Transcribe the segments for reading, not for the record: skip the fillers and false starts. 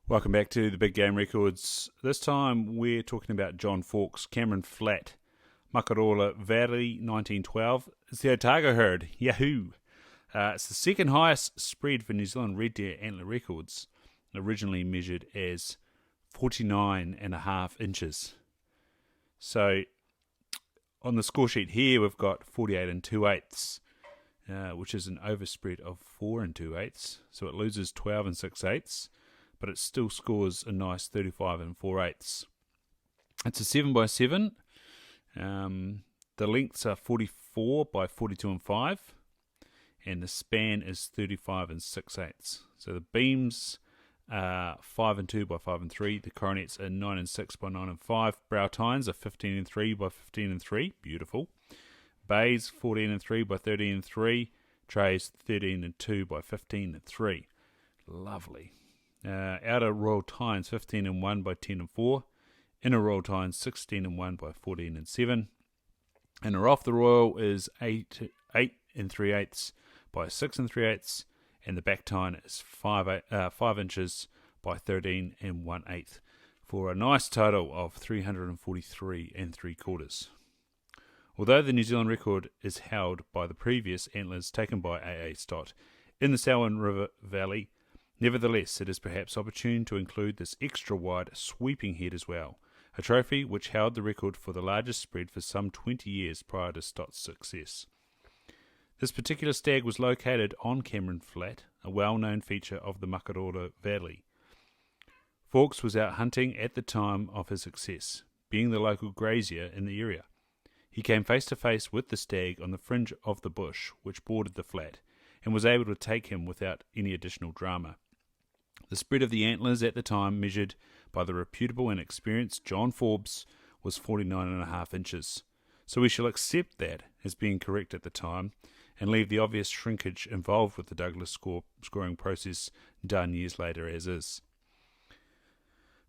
Welcome back to the Big Game Records. This time we're talking about John Faulks, Cameron Flat, Makarora Valley, 1912. It's the Otago herd. Yahoo! It's the second highest spread for New Zealand red deer antler records, originally measured as 49.5 inches. So on the score sheet here we've got 48 2/8, which is an overspread of 4 2/8, so it loses 12 6/8. But it still scores a nice 35 4/8. It's a 7x7. The lengths are 44 by 42 5, and the span is 35 6/8. So the beams are 5 2 by 5 3. The coronets are 9 6 by 9 5. Brow tines are 15 3 by 15 3. Beautiful. Bays 14 3 by 13 3. Trays 13 2 by 15 3. Lovely. Outer royal tines 15 1 by 10 4, inner royal tines 16 1 by 14 7, and off the royal is 8 3/8 by 6 3/8, and the back tine is 5 inches by 13 1/8, for a nice total of 343 3/4. Although the New Zealand record is held by the previous antlers taken by A.A. Stott in the Selwyn River Valley, nevertheless, it is perhaps opportune to include this extra-wide sweeping head as well, a trophy which held the record for the largest spread for some 20 years prior to Stott's success. This particular stag was located on Cameron Flat, a well-known feature of the Makarora Valley. Faulks was out hunting at the time of his success, being the local grazier in the area. He came face-to-face with the stag on the fringe of the bush which bordered the flat, and was able to take him without any additional drama. The spread of the antlers at the time, measured by the reputable and experienced John Forbes, was 49.5 inches. So we shall accept that as being correct at the time, and leave the obvious shrinkage involved with the Douglas scoring process done years later as is.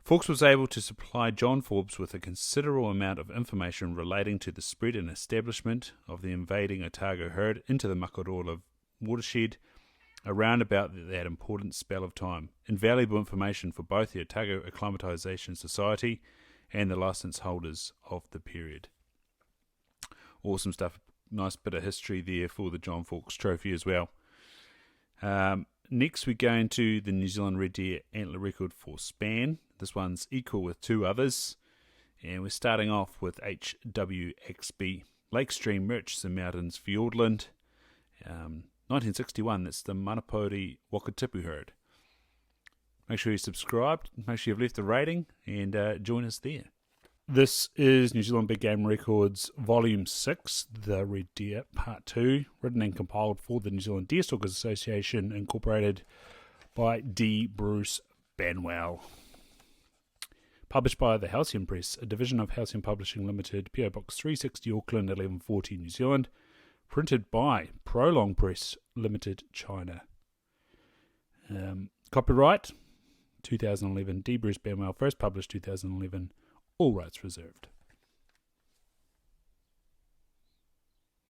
Faulks was able to supply John Forbes with a considerable amount of information relating to the spread and establishment of the invading Otago herd into the Makarora watershed around about that important spell of time. Invaluable information for both the Otago Acclimatisation Society and the licence holders of the period. Awesome stuff. Nice bit of history there for the John Faulks Trophy as well. Next we go into the New Zealand Red Deer Antler record for span. This one's equal with two others. And we're starting off with HWXB, Lakestream Murchison Mountains Fiordland. 1961, that's the Manapori Wakatipu herd. Make sure you're subscribed, make sure you've left a rating, and join us there. This is New Zealand Big Game Records Volume 6, The Red Deer Part 2, written and compiled for the New Zealand Deerstalkers Association, incorporated by D. Bruce Banwell. Published by the Halcyon Press, a division of Halcyon Publishing Limited, PO Box 360 Auckland, 1140 New Zealand. Printed by Prolong Press Limited, China. Copyright 2011. D. Bruce Banwell, first published 2011. All rights reserved.